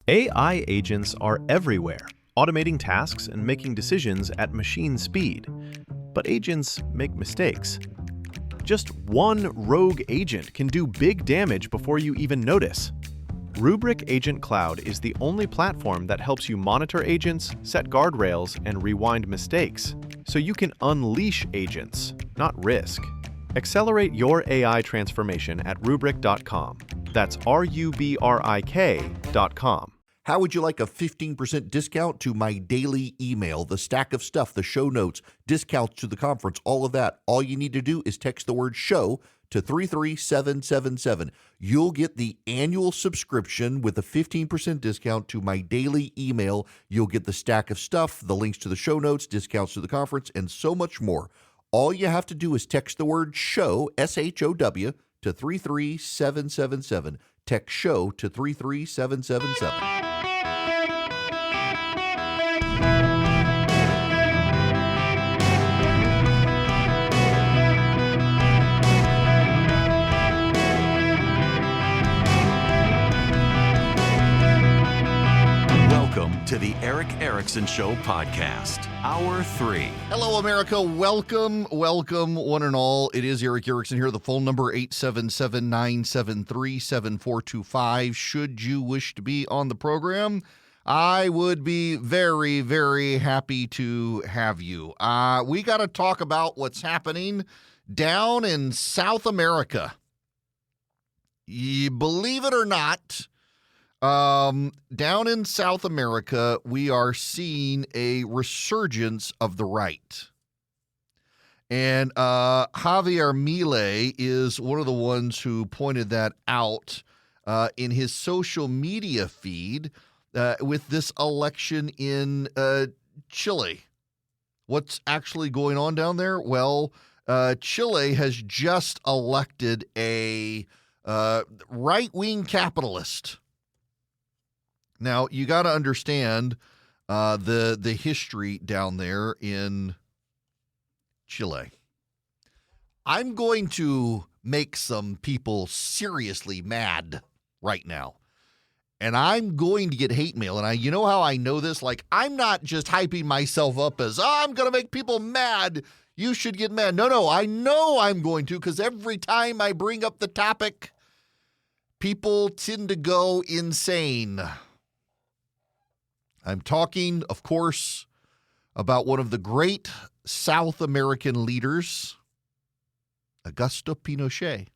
AI agents are everywhere, automating tasks and making decisions at machine speed. But agents make mistakes. Just one rogue agent can do big damage before you even notice. Rubrik Agent Cloud is the only platform that helps you monitor agents, set guardrails, and rewind mistakes, so you can unleash agents, not risk. Accelerate your AI transformation at Rubrik.com. That's RUBRIK.com. How would you like a 15% discount to my daily email, the stack of stuff, the show notes, discounts to the conference, all of that? All you need to do is text the word SHOW to 33777. You'll get the annual subscription with a 15% discount to my daily email. You'll get the stack of stuff, the links to the show notes, discounts to the conference, and so much more. All you have to do is text the word SHOW, S-H-O-W, to 33777. Text SHOW to 33777. Welcome to the Eric Erickson Show podcast, Hour 3. Hello, America. Welcome, one and all. It is Eric Erickson here. The phone number, 877-973-7425. Should you wish to be on the program, I would be very, very happy to have you. We got to talk about what's happening down in South America. You believe it or not, down in South America, we are seeing a resurgence of the right. And Javier Milei is one of the ones who pointed that out in his social media feed with this election in Chile. What's actually going on down there? Well, Chile has just elected a right-wing capitalist. Now, you got to understand the history down there in Chile. I'm going to make some people seriously mad right now. And I'm going to get hate mail. And you know how I know this? Like, I'm not just hyping myself up as, I'm going to make people mad. You should get mad. No, I know I'm going to, because every time I bring up the topic, people tend to go insane. I'm talking, of course, about one of the great South American leaders, Augusto Pinochet.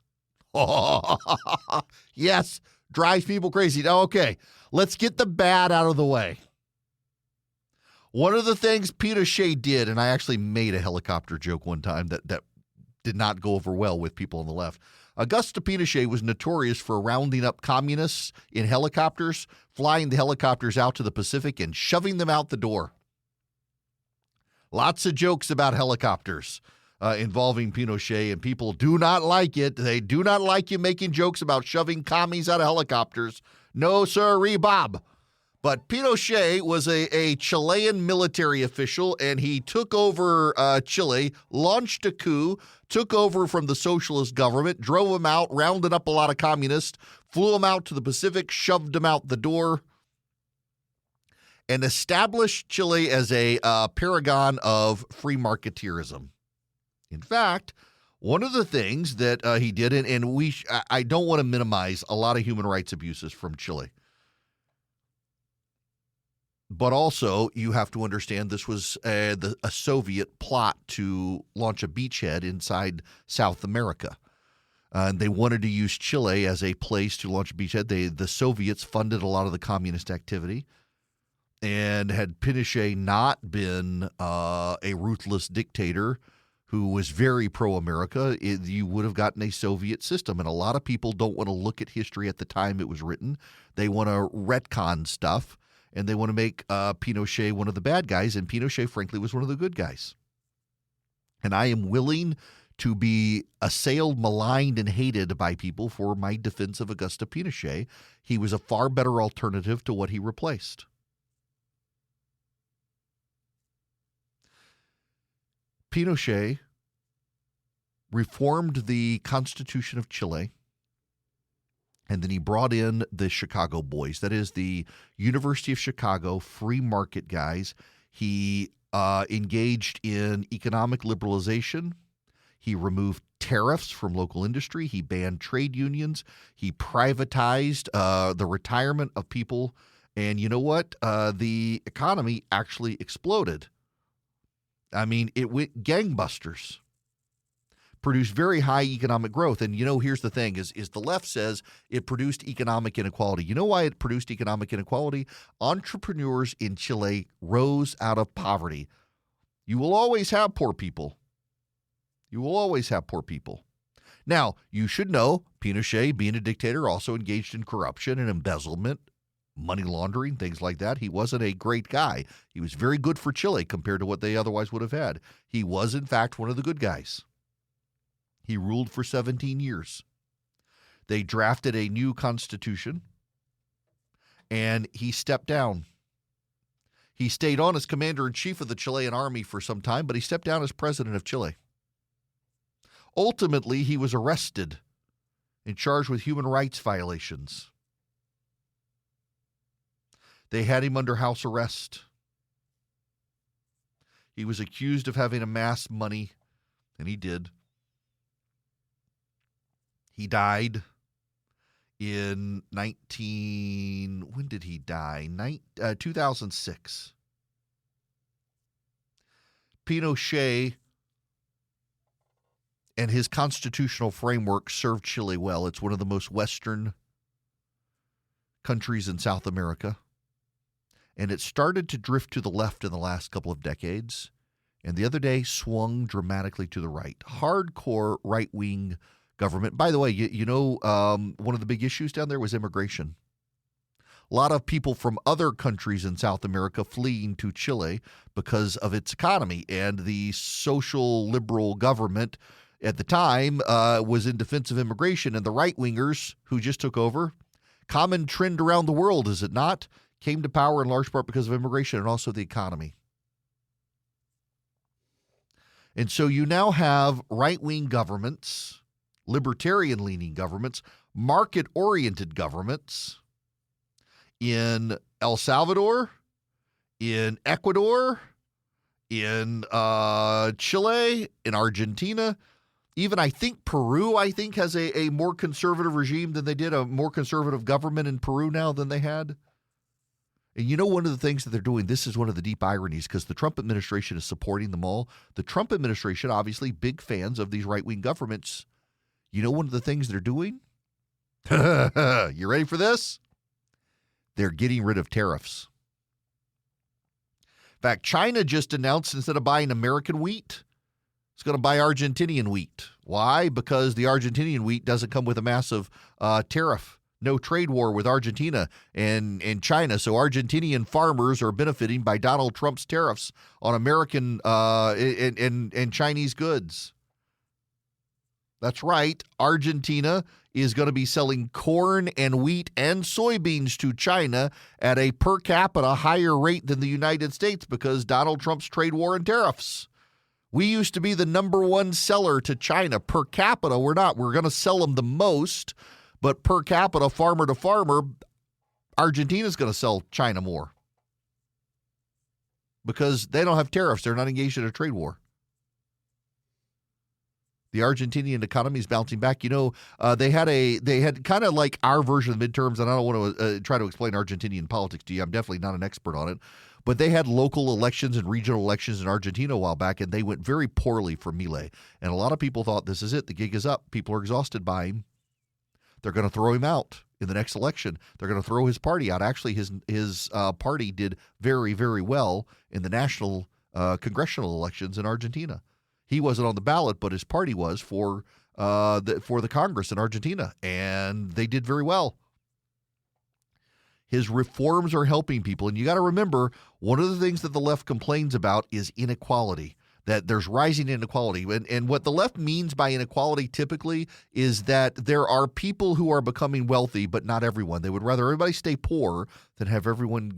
Yes, drives people crazy. Now, okay, let's get the bad out of the way. One of the things Pinochet did, and I actually made a helicopter joke one time that did not go over well with people on the left. Augusto Pinochet was notorious for rounding up communists in helicopters, flying the helicopters out to the Pacific, and shoving them out the door. Lots of jokes about helicopters involving Pinochet, and people do not like it. They do not like you making jokes about shoving commies out of helicopters. No, sirree, Bob. But Pinochet was a Chilean military official, and he took over Chile, launched a coup, took over from the socialist government, drove them out, rounded up a lot of communists, flew them out to the Pacific, shoved them out the door, and established Chile as a paragon of free marketeerism. In fact, one of the things that he did, and I don't want to minimize a lot of human rights abuses from Chile. But also, you have to understand this was a Soviet plot to launch a beachhead inside South America. And they wanted to use Chile as a place to launch a beachhead. The Soviets funded a lot of the communist activity. And had Pinochet not been a ruthless dictator who was very pro-America, you would have gotten a Soviet system. And a lot of people don't want to look at history at the time it was written. They want to retcon stuff. And they want to make Pinochet one of the bad guys, and Pinochet, frankly, was one of the good guys. And I am willing to be assailed, maligned, and hated by people for my defense of Augusto Pinochet. He was a far better alternative to what he replaced. Pinochet reformed the Constitution of Chile And then he brought in the Chicago boys. That is the University of Chicago free market guys. He engaged in economic liberalization. He removed tariffs from local industry. He banned trade unions. He privatized the retirement of people. And you know what? The economy actually exploded. I mean, it went gangbusters. Produced very high economic growth. And, here's the thing is the left says it produced economic inequality. You know why it produced economic inequality? Entrepreneurs in Chile rose out of poverty. You will always have poor people. You will always have poor people. Now, you should know Pinochet, being a dictator, also engaged in corruption and embezzlement, money laundering, things like that. He wasn't a great guy. He was very good for Chile compared to what they otherwise would have had. He was, in fact, one of the good guys. He ruled for 17 years. They drafted a new constitution, and he stepped down. He stayed on as commander-in-chief of the Chilean army for some time, but he stepped down as president of Chile. Ultimately, he was arrested and charged with human rights violations. They had him under house arrest. He was accused of having amassed money, and he did. He died in when did he die? 2006. Pinochet and his constitutional framework served Chile well. It's one of the most Western countries in South America. And it started to drift to the left in the last couple of decades. And the other day swung dramatically to the right. Hardcore right-wing government. By the way, one of the big issues down there was immigration. A lot of people from other countries in South America fleeing to Chile because of its economy. And the social liberal government at the time was in defense of immigration. And the right-wingers who just took over, common trend around the world, is it not, came to power in large part because of immigration and also the economy. And so you now have right-wing governments, libertarian-leaning governments, market-oriented governments in El Salvador, in Ecuador, in Chile, in Argentina. Even I think Peru, has a more conservative regime than they did, a more conservative government in Peru now than they had. And one of the things that they're doing, this is one of the deep ironies, because the Trump administration is supporting them all. The Trump administration, obviously, big fans of these right-wing governments. One of the things they're doing? You ready for this? They're getting rid of tariffs. In fact, China just announced instead of buying American wheat, it's going to buy Argentinian wheat. Why? Because the Argentinian wheat doesn't come with a massive tariff. No trade war with Argentina and China. So Argentinian farmers are benefiting by Donald Trump's tariffs on American and Chinese goods. That's right. Argentina is going to be selling corn and wheat and soybeans to China at a per capita higher rate than the United States because Donald Trump's trade war and tariffs. We used to be the number one seller to China. Per capita, we're not. We're going to sell them the most. But per capita, farmer to farmer, Argentina's going to sell China more because they don't have tariffs. They're not engaged in a trade war. The Argentinian economy is bouncing back. They had kind of like our version of midterms, and I don't want to try to explain Argentinian politics to you. I'm definitely not an expert on it. But they had local elections and regional elections in Argentina a while back, and they went very poorly for Milei. And a lot of people thought, this is it. The gig is up. People are exhausted by him. They're going to throw him out in the next election. They're going to throw his party out. Actually, his party did very, very well in the national congressional elections in Argentina. He wasn't on the ballot, but his party was for the Congress in Argentina, and they did very well. His reforms are helping people, and you got to remember, one of the things that the left complains about is inequality. That there's rising inequality. And what the left means by inequality typically is that there are people who are becoming wealthy, but not everyone. They would rather everybody stay poor than have anyone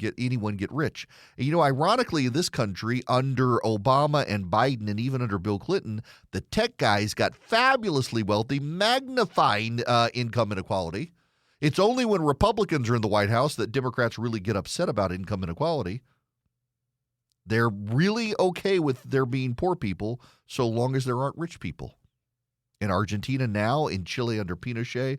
get rich. And, ironically, in this country, under Obama and Biden and even under Bill Clinton, the tech guys got fabulously wealthy, magnifying income inequality. It's only when Republicans are in the White House that Democrats really get upset about income inequality. They're really okay with there being poor people so long as there aren't rich people. In Argentina now, in Chile under Pinochet,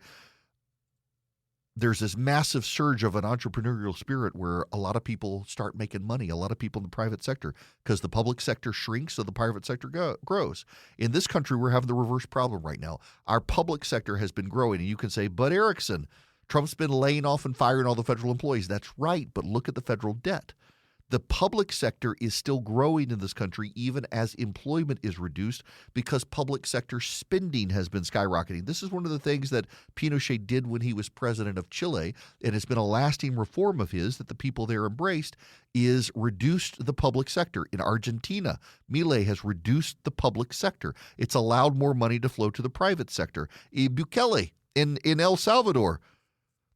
there's this massive surge of an entrepreneurial spirit where a lot of people start making money, a lot of people in the private sector, because the public sector shrinks, so the private sector grows. In this country, we're having the reverse problem right now. Our public sector has been growing, and you can say, but Erickson, Trump's been laying off and firing all the federal employees. That's right, but look at the federal debt. The public sector is still growing in this country even as employment is reduced because public sector spending has been skyrocketing. This is one of the things that Pinochet did when he was president of Chile, and it's been a lasting reform of his that the people there embraced, is reduced the public sector. In Argentina, Milei has reduced the public sector. It's allowed more money to flow to the private sector. Bukele in El Salvador,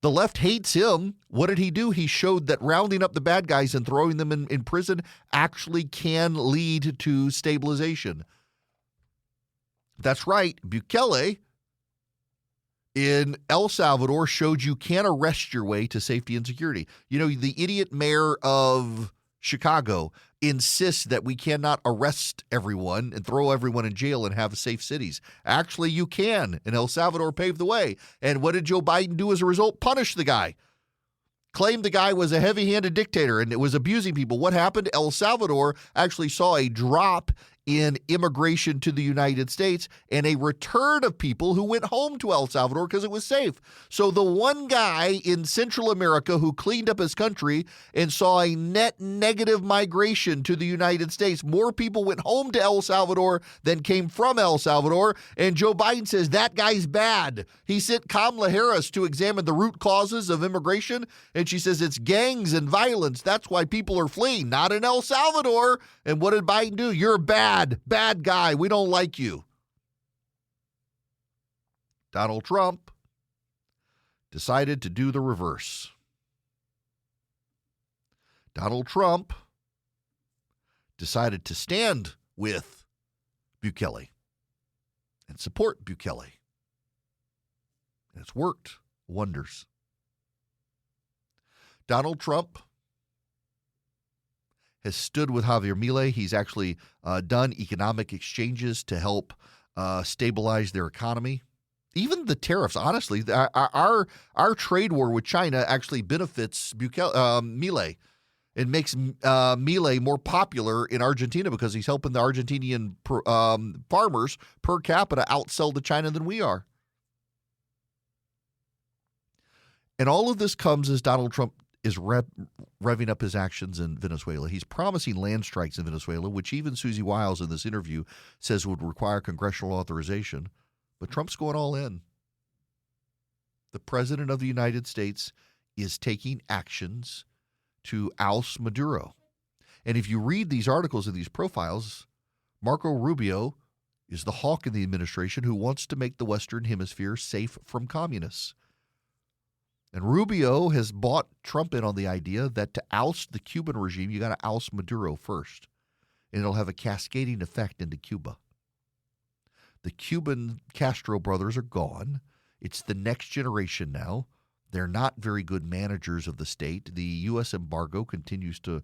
the left hates him. What did he do? He showed that rounding up the bad guys and throwing them in prison actually can lead to stabilization. That's right. Bukele in El Salvador showed you can arrest your way to safety and security. You know, the idiot mayor of Chicago insists that we cannot arrest everyone and throw everyone in jail and have safe cities. Actually, you can, and El Salvador paved the way. And what did Joe Biden do as a result? Punish the guy. Claimed the guy was a heavy-handed dictator and it was abusing people. What happened? El Salvador actually saw a drop in immigration to the United States and a return of people who went home to El Salvador because it was safe. So the one guy in Central America who cleaned up his country and saw a net negative migration to the United States, more people went home to El Salvador than came from El Salvador, and Joe Biden says that guy's bad. He sent Kamala Harris to examine the root causes of immigration, and she says it's gangs and violence. That's why people are fleeing, not in El Salvador. And what did Biden do? You're bad guy. We don't like you. Donald Trump decided to do the reverse. Donald Trump decided to stand with Bukele and support Bukele. And it's worked wonders. Donald Trump has stood with Javier Milei. He's actually done economic exchanges to help stabilize their economy. Even the tariffs, honestly, our trade war with China actually benefits Milei. It makes Milei more popular in Argentina because he's helping the Argentinian farmers per capita outsell to China than we are. And all of this comes as Donald Trump is revving up his actions in Venezuela. He's promising land strikes in Venezuela, which even Susie Wiles in this interview says would require congressional authorization. But Trump's going all in. The President of the United States is taking actions to oust Maduro. And if you read these articles and these profiles, Marco Rubio is the hawk in the administration who wants to make the Western Hemisphere safe from communists. And Rubio has bought Trump in on the idea that to oust the Cuban regime, you got to oust Maduro first. And it'll have a cascading effect into Cuba. The Cuban Castro brothers are gone. It's the next generation now. They're not very good managers of the state. The U.S. embargo continues to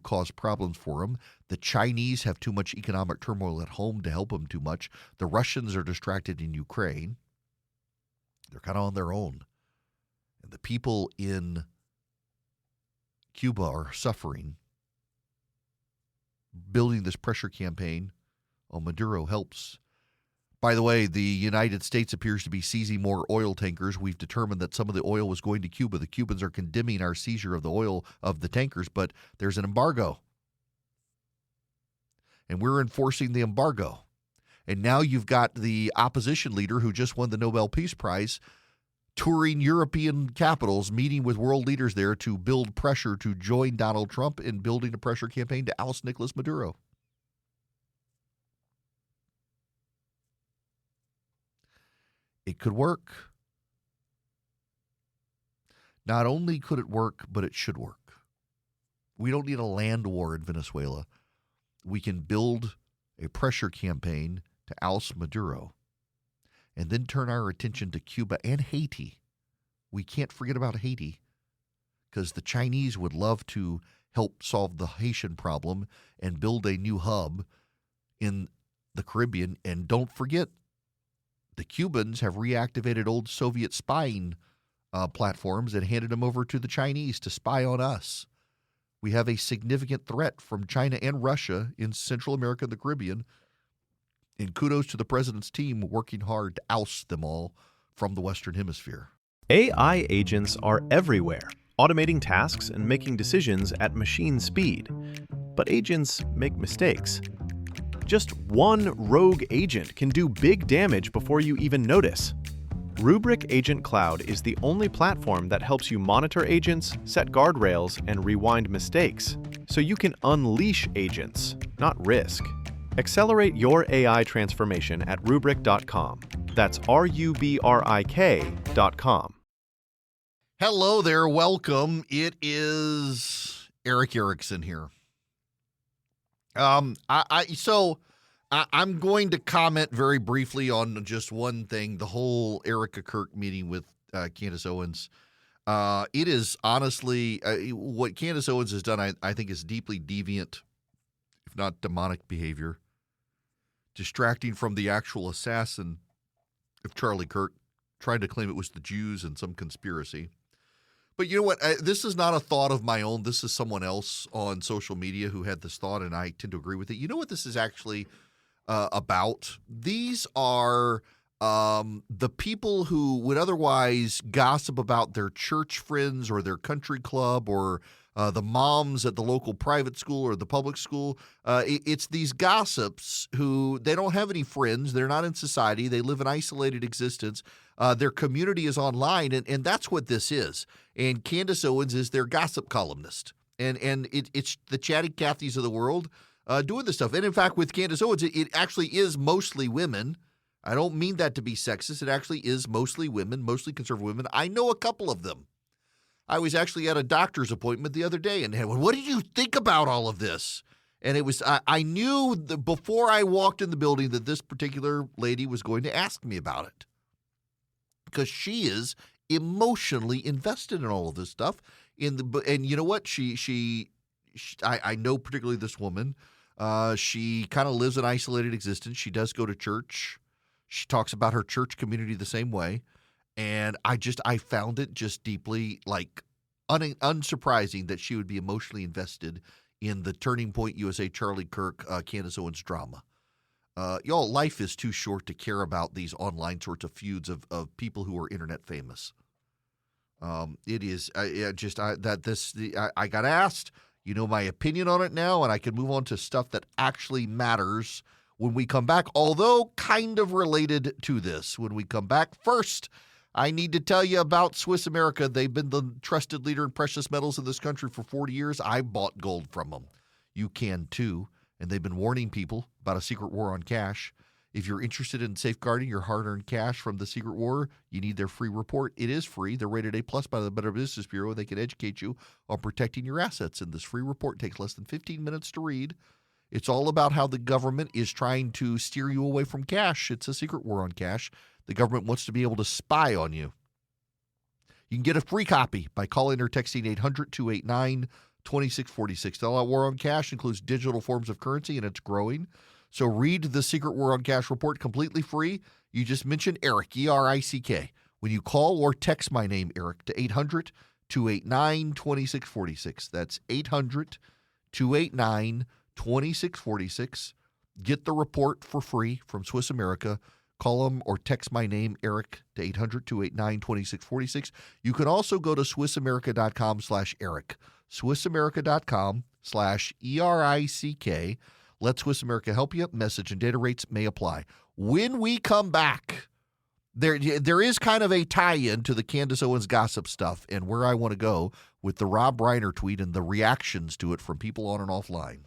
cause problems for them. The Chinese have too much economic turmoil at home to help them too much. The Russians are distracted in Ukraine. They're kind of on their own. And the people in Cuba are suffering. Building this pressure campaign on Maduro helps. By the way, the United States appears to be seizing more oil tankers. We've determined that some of the oil was going to Cuba. The Cubans are condemning our seizure of the oil of the tankers, but there's an embargo. And we're enforcing the embargo. And now you've got the opposition leader who just won the Nobel Peace Prize touring European capitals, meeting with world leaders there to build pressure to join Donald Trump in building a pressure campaign to oust Nicolas Maduro. It could work. Not only could it work, but it should work. We don't need a land war in Venezuela. We can build a pressure campaign to oust Maduro and then turn our attention to Cuba and Haiti, we can't forget about Haiti, because the Chinese would love to help solve the Haitian problem and build a new hub in the Caribbean. And don't forget, the Cubans have reactivated old Soviet spying platforms and handed them over to the Chinese to spy on us. We have a significant threat from China and Russia in Central America and the Caribbean. And kudos to the president's team working hard to oust them all from the Western Hemisphere. AI agents are everywhere, automating tasks and making decisions at machine speed. But agents make mistakes. Just one rogue agent can do big damage before you even notice. Rubrik Agent Cloud is the only platform that helps you monitor agents, set guardrails, and rewind mistakes, so you can unleash agents, not risk. Accelerate your AI transformation at Rubrik.com. That's RUBRIK.com. Hello there, welcome. It is Eric Erickson here. I'm going to comment very briefly on just one thing, the whole Erica Kirk meeting with Candace Owens. It is honestly, what Candace Owens has done, I think is deeply deviant, if not demonic behavior, distracting from the actual assassin of Charlie Kirk, trying to claim it was the Jews and some conspiracy. But you know what? This is not a thought of my own. This is someone else on social media who had this thought, and I tend to agree with it. You know what this is actually about? These are the people who would otherwise gossip about their church friends or their country club or the moms at the local private school or the public school. It's these gossips who, they don't have any friends. They're not in society. They live an isolated existence. Their community is online, and that's what this is. And Candace Owens is their gossip columnist. And it's the chatty Cathys of the world doing this stuff. And in fact, with Candace Owens, it actually is mostly women. I don't mean that to be sexist. It actually is mostly women, mostly conservative women. I know a couple of them. I was actually at a doctor's appointment the other day and went, what did you think about all of this? And it was, I knew before I walked in the building that this particular lady was going to ask me about it, because she is emotionally invested in all of this stuff. And you know what? I know particularly this woman. She kind of lives an isolated existence. She does go to church. She talks about her church community the same way. And I found it just deeply unsurprising that she would be emotionally invested in the Turning Point USA Charlie Kirk, Candace Owens drama. Y'all, life is too short to care about these online sorts of feuds of people who are internet famous. It is I got asked, my opinion on it now, and I can move on to stuff that actually matters when we come back, although kind of related to this. When we come back, first, I need to tell you about Swiss America. They've been the trusted leader in precious metals in this country for 40 years. I bought gold from them. You can too. And they've been warning people about a secret war on cash. If you're interested in safeguarding your hard-earned cash from the secret war, you need their free report. It is free. They're rated A+ by the Better Business Bureau. They can educate you on protecting your assets. And this free report takes less than 15 minutes to read. It's all about how the government is trying to steer you away from cash. It's a secret war on cash. The government wants to be able to spy on you. You can get a free copy by calling or texting 800-289-2646. The All-Out War on Cash includes digital forms of currency, and it's growing. So read the Secret War on Cash report completely free. You just mention Eric, E-R-I-C-K, when you call or text my name, Eric, to 800-289-2646. That's 800-289-2646. Get the report for free from Swiss America. Call them or text my name, Eric, to 800-289-2646. You can also go to SwissAmerica.com/Eric. SwissAmerica.com/ERICK. Let Swiss America help you. Message and data rates may apply. When we come back, there is kind of a tie-in to the Candace Owens gossip stuff and where I want to go with the Rob Reiner tweet and the reactions to it from people on and offline.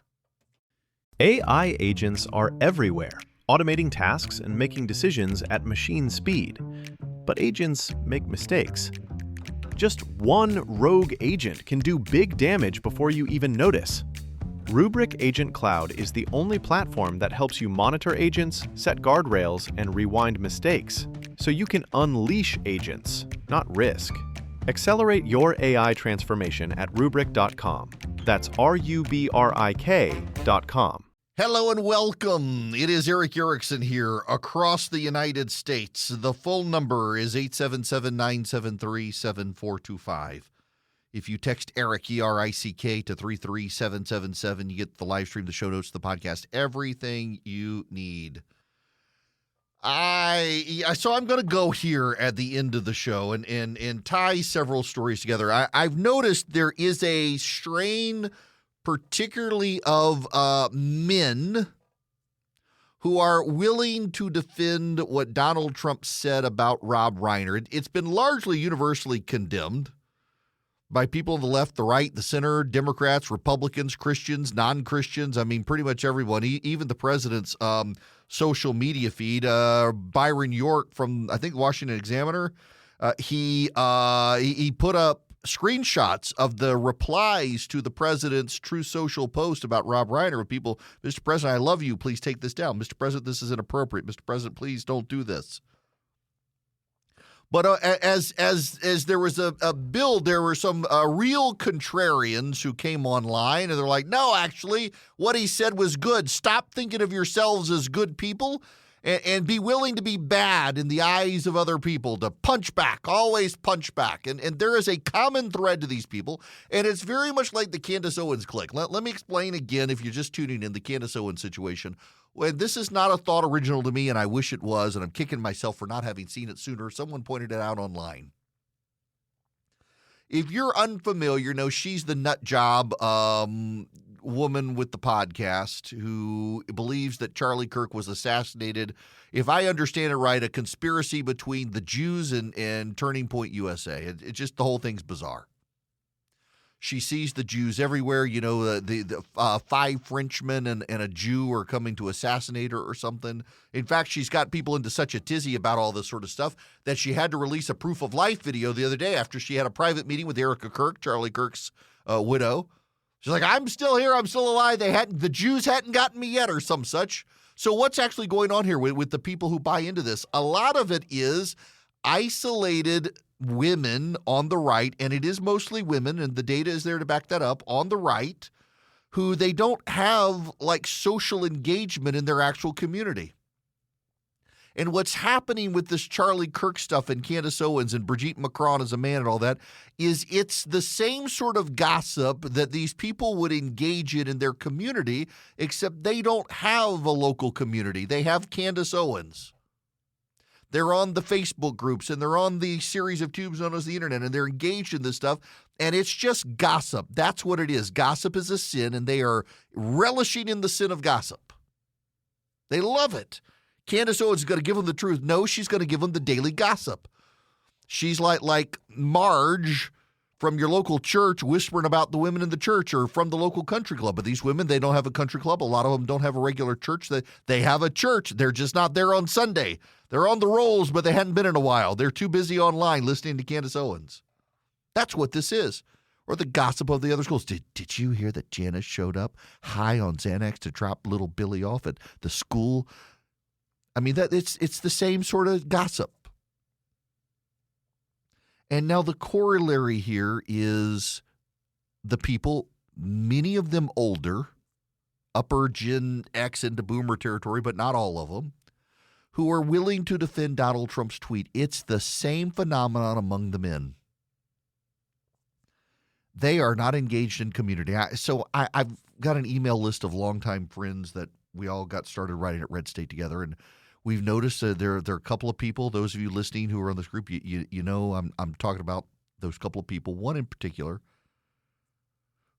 AI agents are everywhere, automating tasks and making decisions at machine speed. But agents make mistakes. Just one rogue agent can do big damage before you even notice. Rubrik Agent Cloud is the only platform that helps you monitor agents, set guardrails, and rewind mistakes, so you can unleash agents, not risk. Accelerate your AI transformation at Rubrik.com. That's RUBRIK.com. Hello and welcome. It is Eric Erickson here across the United States. The phone number is 877-973-7425. If you text Eric, E-R-I-C-K, to 33777, you get the live stream, the show notes, the podcast, everything you need. So I'm going to go here at the end of the show and tie several stories together. I've noticed there is a strain, particularly of men who are willing to defend what Donald Trump said about Rob Reiner. It's been largely universally condemned by people on the left, the right, the center, Democrats, Republicans, Christians, non-Christians. I mean, pretty much everyone, even the president's social media feed. Byron York from, I think, Washington Examiner, he put up screenshots of the replies to the president's True Social post about Rob Reiner with people, Mr. President, I love you. Please take this down. Mr. President, this is inappropriate. Mr. President, please don't do this. But as there was a bill, there were some real contrarians who came online, and they're like, no, actually, what he said was good. Stop thinking of yourselves as good people and be willing to be bad in the eyes of other people, to punch back, always punch back. And there is a common thread to these people, and it's very much like the Candace Owens clique. Let me explain again, if you're just tuning in, the Candace Owens situation. Well, this is not a thought original to me, and I wish it was, and I'm kicking myself for not having seen it sooner. Someone pointed it out online. If you're unfamiliar, she's the nut job woman with the podcast who believes that Charlie Kirk was assassinated. If I understand it right, a conspiracy between the Jews and Turning Point USA. It just, the whole thing's bizarre. She sees the Jews everywhere. The 5 Frenchmen and a Jew are coming to assassinate her or something. In fact, she's got people into such a tizzy about all this sort of stuff that she had to release a proof of life video the other day after she had a private meeting with Erica Kirk, Charlie Kirk's widow. She's like, I'm still here. I'm still alive. The Jews hadn't gotten me yet or some such. So what's actually going on here with the people who buy into this? A lot of it is isolated women on the right, and it is mostly women, and the data is there to back that up, on the right, who they don't have social engagement in their actual community. And what's happening with this Charlie Kirk stuff and Candace Owens and Brigitte Macron as a man and all that is it's the same sort of gossip that these people would engage in their community, except they don't have a local community. They have Candace Owens. They're on the Facebook groups, and they're on the series of tubes known as the internet, and they're engaged in this stuff, and it's just gossip. That's what it is. Gossip is a sin, and they are relishing in the sin of gossip. They love it. Candace Owens is going to give them the truth. No, she's going to give them the daily gossip. She's like Marge from your local church whispering about the women in the church, or from the local country club. But these women, they don't have a country club. A lot of them don't have a regular church. They have a church. They're just not there on Sunday. They're on the rolls, but they hadn't been in a while. They're too busy online listening to Candace Owens. That's what this is. Or the gossip of the other schools. Did you hear that Janice showed up high on Xanax to drop little Billy off at the school? I mean, it's the same sort of gossip. And now the corollary here is the people, many of them older, upper Gen X into boomer territory, but not all of them, who are willing to defend Donald Trump's tweet. It's the same phenomenon among the men. They are not engaged in community. So I've got an email list of longtime friends that we all got started writing at Red State together, and we've noticed there are a couple of people, those of you listening who are on this group, you know I'm talking about those couple of people, one in particular,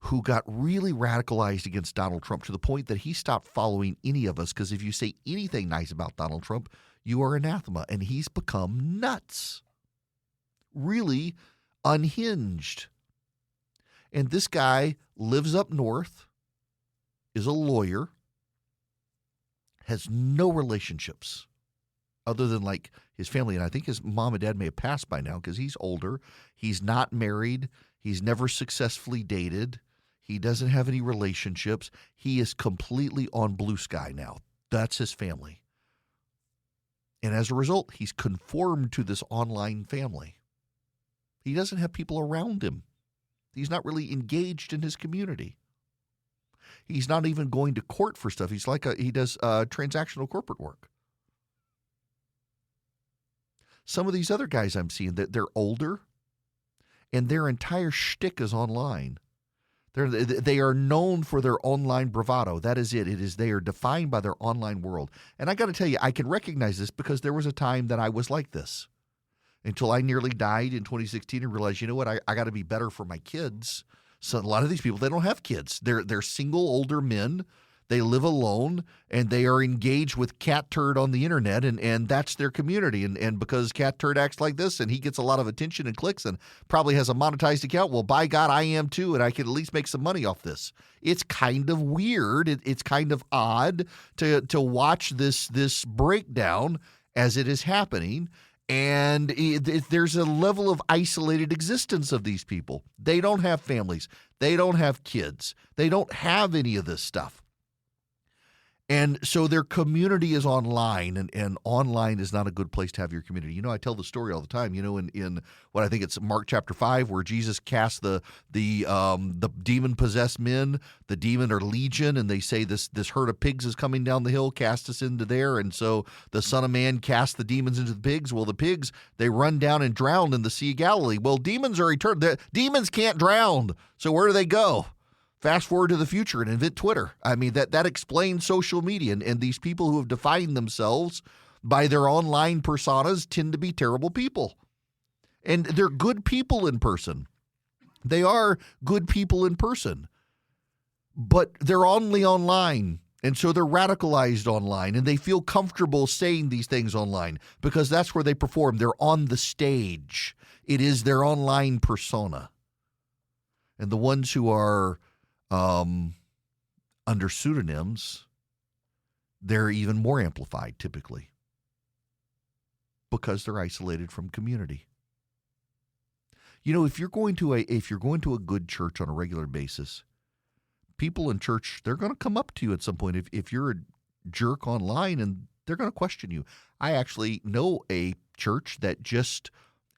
who got really radicalized against Donald Trump to the point that he stopped following any of us, because if you say anything nice about Donald Trump, you are anathema, and he's become nuts, really unhinged. And this guy lives up north, is a lawyer, has no relationships other than his family. And I think his mom and dad may have passed by now because he's older. He's not married. He's never successfully dated. He doesn't have any relationships. He is completely on blue sky now. That's his family. And as a result, he's conformed to this online family. He doesn't have people around him. He's not really engaged in his community. He's not even going to court for stuff. He does transactional corporate work. Some of these other guys I'm seeing, they're older, and their entire shtick is online. They are known for their online bravado. That is it. They are defined by their online world. And I got to tell you, I can recognize this because there was a time that I was like this until I nearly died in 2016 and realized, you know what, I got to be better for my kids. So a lot of these people, they don't have kids. They're single older men. They live alone, and they are engaged with Cat Turd on the internet, and that's their community. And because Cat Turd acts like this, and he gets a lot of attention and clicks and probably has a monetized account, well, by God, I am too, and I can at least make some money off this. It's kind of weird. It's kind of odd to watch this breakdown as it is happening. And there's a level of isolated existence of these people. They don't have families. They don't have kids. They don't have any of this stuff. And so their community is online, and online is not a good place to have your community. You know, I tell the story all the time, you know, in what I think it's Mark chapter 5, where Jesus casts the demon-possessed men, the demon or legion, and they say this herd of pigs is coming down the hill, cast us into there. And so the Son of Man casts the demons into the pigs. Well, the pigs, they run down and drown in the Sea of Galilee. Well, demons are eternal. Demons can't drown. So where do they go? Fast forward to the future and invent Twitter. I mean, that explains social media. And these people who have defined themselves by their online personas tend to be terrible people. And they're good people in person. They are good people in person. But they're only online. And so they're radicalized online. And they feel comfortable saying these things online because that's where they perform. They're on the stage. It is their online persona. And the ones who are under pseudonyms, they're even more amplified typically because they're isolated from community. You know, if you're going to a good church on a regular basis, people in church, they're going to come up to you at some point if you're a jerk online, and they're going to question you. I actually know a church that just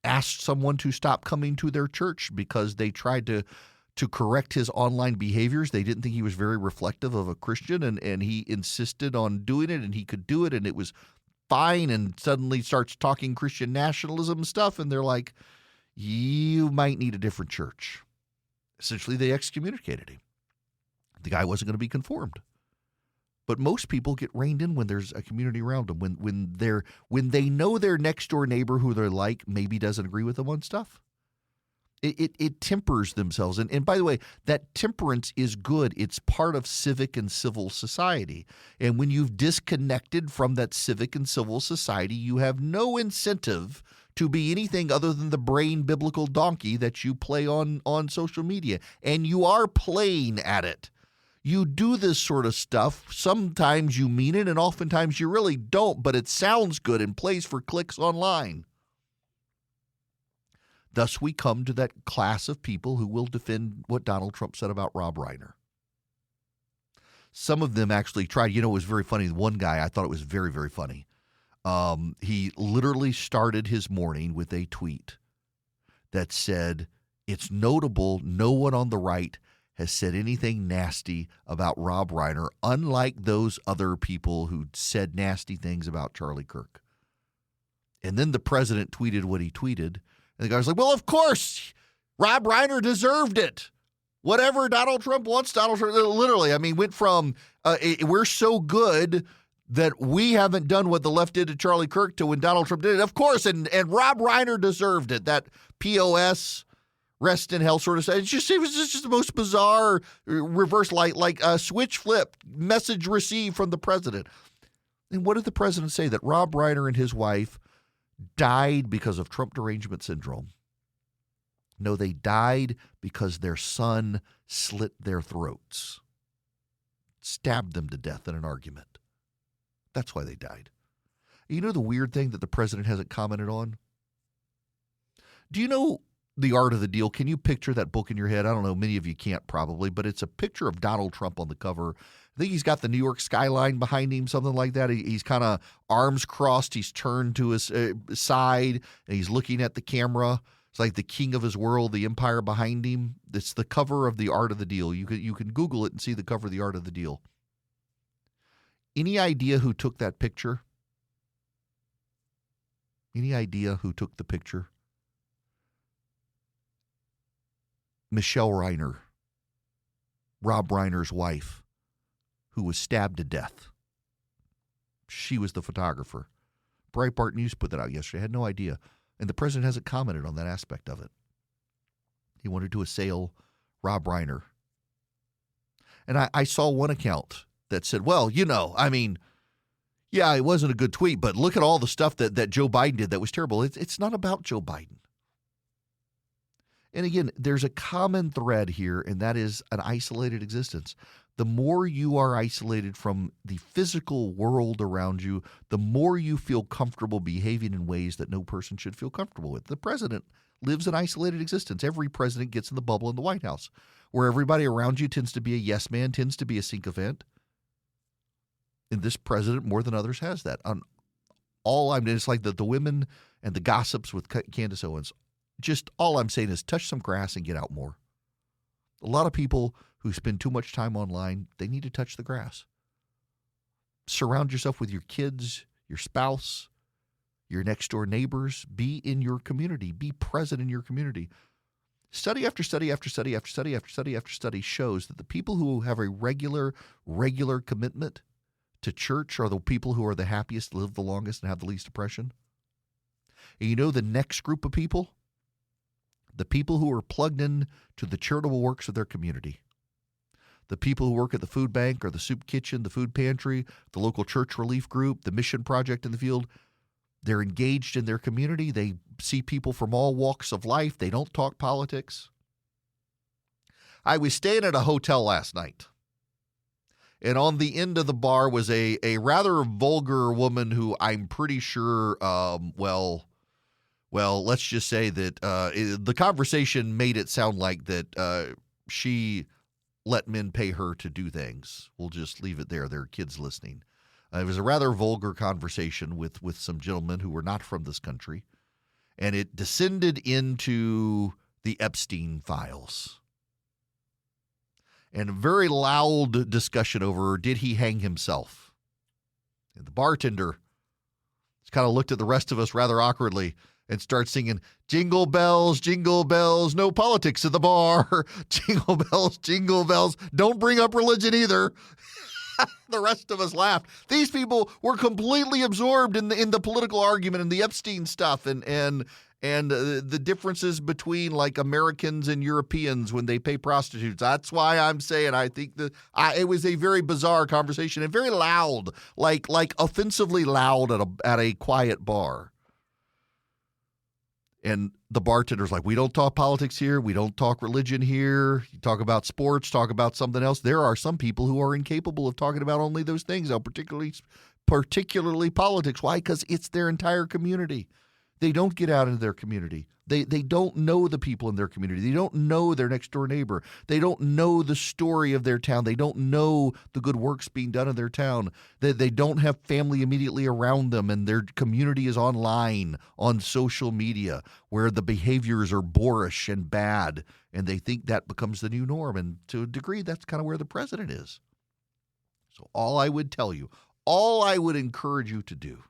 asked someone to stop coming to their church because they tried to correct his online behaviors. They didn't think he was very reflective of a Christian, and he insisted on doing it, and he could do it, and it was fine, and suddenly starts talking Christian nationalism stuff, and they're like, you might need a different church. Essentially, they excommunicated him. The guy wasn't going to be conformed. But most people get reined in when there's a community around them, when they know their next door neighbor who they're like maybe doesn't agree with them on stuff. It tempers themselves. And by the way, that temperance is good. It's part of civic and civil society. And when you've disconnected from that civic and civil society, you have no incentive to be anything other than the brain biblical donkey that you play on social media. And you are playing at it. You do this sort of stuff. Sometimes you mean it, and oftentimes you really don't, but it sounds good and plays for clicks online. Thus, we come to that class of people who will defend what Donald Trump said about Rob Reiner. Some of them actually tried. You know, it was very funny. One guy, I thought it was very, very funny. He literally started his morning with a tweet that said, "It's notable no one on the right has said anything nasty about Rob Reiner, unlike those other people who said nasty things about Charlie Kirk." And then the president tweeted what he tweeted. And the guy was like, well, of course, Rob Reiner deserved it. Whatever Donald Trump wants, Donald Trump, literally, I mean, went from we're so good that we haven't done what the left did to Charlie Kirk to when Donald Trump did it. Of course, and Rob Reiner deserved it. That POS, rest in hell sort of stuff. It was just the most bizarre reverse, like a switch flip message received from the president. And what did the president say? That Rob Reiner and his wife died because of Trump derangement syndrome. No, they died because their son slit their throats, stabbed them to death in an argument. That's why they died. You know the weird thing that the president hasn't commented on? Do you know The Art of the Deal? Can you picture that book in your head? I don't know, many of you can't probably, but it's a picture of Donald Trump on the cover. I think he's got the New York skyline behind him, something like that. He's kind of arms crossed. He's turned to his side, and he's looking at the camera. It's like the king of his world, the empire behind him. It's the cover of The Art of the Deal. You can Google it and see the cover of The Art of the Deal. Any idea who took that picture? Any idea who took the picture? Michelle Reiner, Rob Reiner's wife, who was stabbed to death. She was the photographer. Breitbart News put that out yesterday. I had no idea. And the president hasn't commented on that aspect of it. He wanted to assail Rob Reiner. And I saw one account that said, well, yeah, it wasn't a good tweet, but look at all the stuff that Joe Biden did that was terrible. It's not about Joe Biden. And again, there's a common thread here, and that is an isolated existence. The more you are isolated from the physical world around you, the more you feel comfortable behaving in ways that no person should feel comfortable with. The president lives an isolated existence. Every president gets in the bubble in the White House, where everybody around you tends to be a yes man, tends to be a sycophant. And this president, more than others, has that. It's like the women and the gossips with Candace Owens. Just all I'm saying is touch some grass and get out more. A lot of people who spend too much time online, they need to touch the grass. Surround yourself with your kids, your spouse, your next door neighbors. Be in your community. Be present in your community. Study after study after study after study after study after study shows that the people who have a regular commitment to church are the people who are the happiest, live the longest, and have the least depression. And you know the next group of people? The people who are plugged in to the charitable works of their community. The people who work at the food bank or the soup kitchen, the food pantry, the local church relief group, the mission project in the field. They're engaged in their community. They see people from all walks of life. They don't talk politics. I was staying at a hotel last night, and on the end of the bar was a rather vulgar woman who I'm pretty sure, let's just say that the conversation made it sound like that she let men pay her to do things. We'll just leave it there. There are kids listening. It was a rather vulgar conversation with some gentlemen who were not from this country, and it descended into the Epstein files. And a very loud discussion over, did he hang himself? And the bartender kind of looked at the rest of us rather awkwardly and starts singing, jingle bells, no politics at the bar. Jingle bells, don't bring up religion either. The rest of us laughed. These people were completely absorbed in the political argument and the Epstein stuff and the differences between like Americans and Europeans when they pay prostitutes. That's why I'm saying I think that it was a very bizarre conversation and very loud, like offensively loud at a quiet bar. And the bartender's like, we don't talk politics here. We don't talk religion here. You talk about sports, talk about something else. There are some people who are incapable of talking about only those things, now, particularly politics. Why? Because it's their entire community. They don't get out into their community. They don't know the people in their community. They don't know their next door neighbor. They don't know the story of their town. They don't know the good works being done in their town. They don't have family immediately around them, and their community is online on social media where the behaviors are boorish and bad, and they think that becomes the new norm. And to a degree, that's kind of where the president is. So all I would tell you, all I would encourage you to do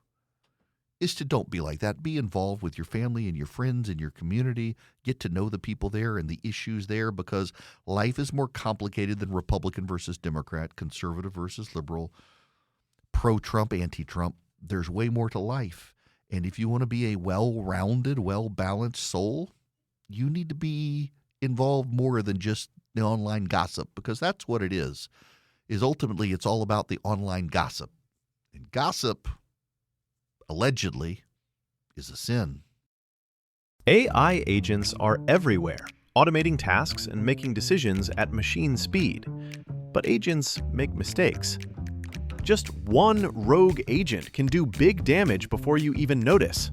is to don't be like that. Be involved with your family and your friends and your community. Get to know the people there and the issues there, because life is more complicated than Republican versus Democrat, conservative versus liberal, pro-Trump, anti-Trump. There's way more to life. And if you want to be a well-rounded, well-balanced soul, you need to be involved more than just the online gossip, because that's what it is ultimately it's all about the online gossip. And gossip, allegedly, is a sin. AI agents are everywhere, automating tasks and making decisions at machine speed. But agents make mistakes. Just one rogue agent can do big damage before you even notice.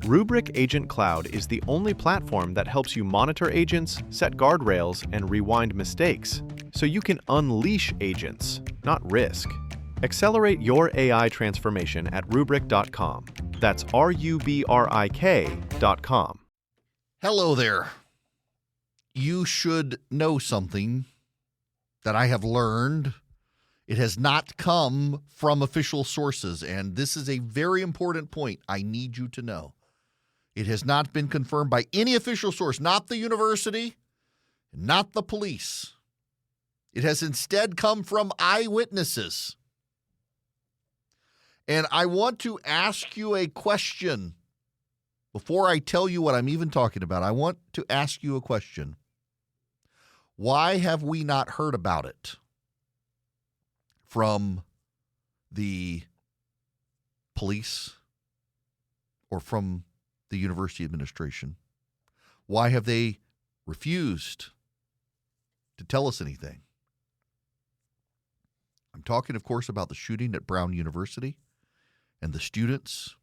Rubrik Agent Cloud is the only platform that helps you monitor agents, set guardrails, and rewind mistakes, so you can unleash agents, not risk. Accelerate your AI transformation at Rubrik.com. That's RUBRIK.com. Hello there. You should know something that I have learned. It has not come from official sources, and this is a very important point I need you to know. It has not been confirmed by any official source, not the university, not the police. It has instead come from eyewitnesses. And I want to ask you a question. Before I tell you what I'm even talking about, I want to ask you a question. Why have we not heard about it from the police or from the university administration? Why have they refused to tell us anything? I'm talking, of course, about the shooting at Brown University and the students,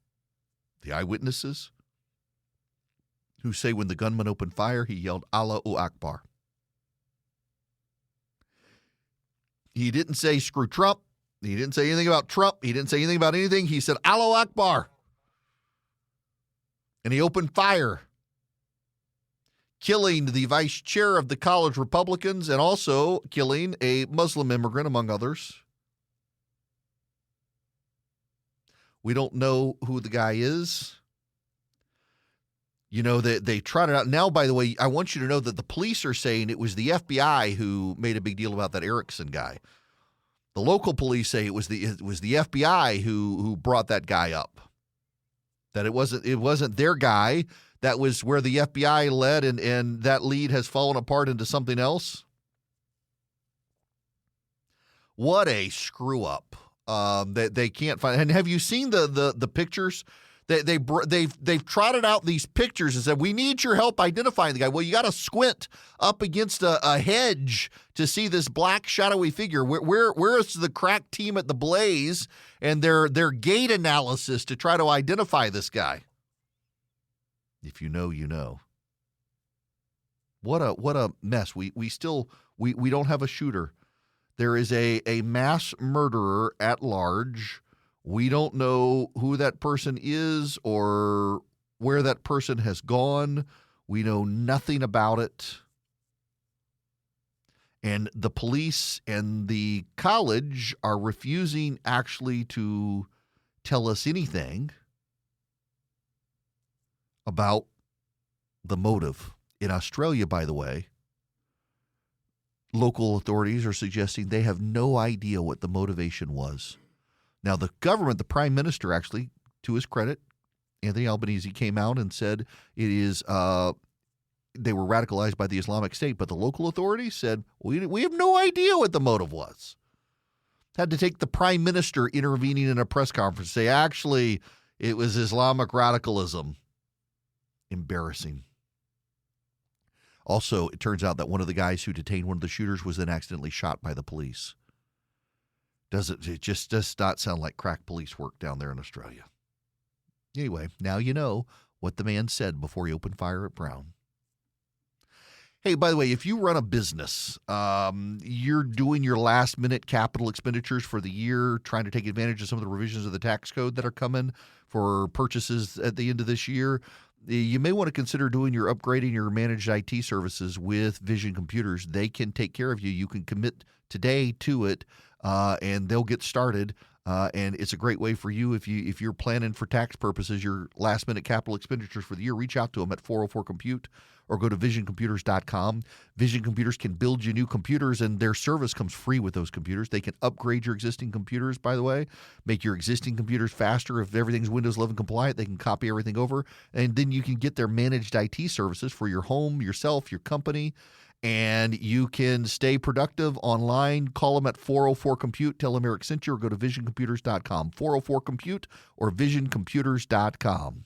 the eyewitnesses, who say when the gunman opened fire, he yelled, Allahu Akbar. He didn't say screw Trump. He didn't say anything about Trump. He didn't say anything about anything. He said, Allahu Akbar. And he opened fire, killing the vice chair of the college Republicans and also killing a Muslim immigrant, among others. We don't know who the guy is. You know, they trotted out. Now, by the way, I want you to know that the police are saying it was the FBI who made a big deal about that Erickson guy. The local police say it was the FBI who brought that guy up. That it wasn't their guy. That was where the FBI led, and that lead has fallen apart into something else. What a screw up that they can't find. And have you seen the pictures? They've trotted out these pictures and said, we need your help identifying the guy. Well, you got to squint up against a hedge to see this black shadowy figure. Where is the crack team at the Blaze and their gait analysis to try to identify this guy? If you know, you know. What a mess. We don't have a shooter. There is a mass murderer at large. We don't know who that person is or where that person has gone. We know nothing about it. And the police and the college are refusing actually to tell us anything about the motive. In Australia, by the way, local authorities are suggesting they have no idea what the motivation was. Now, the government, the prime minister, actually, to his credit, Anthony Albanese came out and said it is they were radicalized by the Islamic State. But the local authorities said, we have no idea what the motive was. Had to take the prime minister intervening in a press conference, say, actually, it was Islamic radicalism. Embarrassing. Also, it turns out that one of the guys who detained one of the shooters was then accidentally shot by the police. It just does not sound like crack police work down there in Australia. Anyway, now you know what the man said before he opened fire at Brown. Hey, by the way, if you run a business, you're doing your last-minute capital expenditures for the year, trying to take advantage of some of the revisions of the tax code that are coming for purchases at the end of this year, you may want to consider doing your upgrading your managed IT services with Vision Computers. They can take care of you. You can commit today to it. And they'll get started, and it's a great way for you if you're planning for tax purposes your last-minute capital expenditures for the year. Reach out to them at 404-COMPUTE or go to visioncomputers.com. Vision Computers can build you new computers, and their service comes free with those computers. They can upgrade your existing computers, by the way, make your existing computers faster. If everything's Windows 11 compliant, they can copy everything over, and then you can get their managed IT services for your home, yourself, your company. And you can stay productive online. Call them at 404-COMPUTE. Tell them Eric sent you, or go to visioncomputers.com. 404-COMPUTE or visioncomputers.com.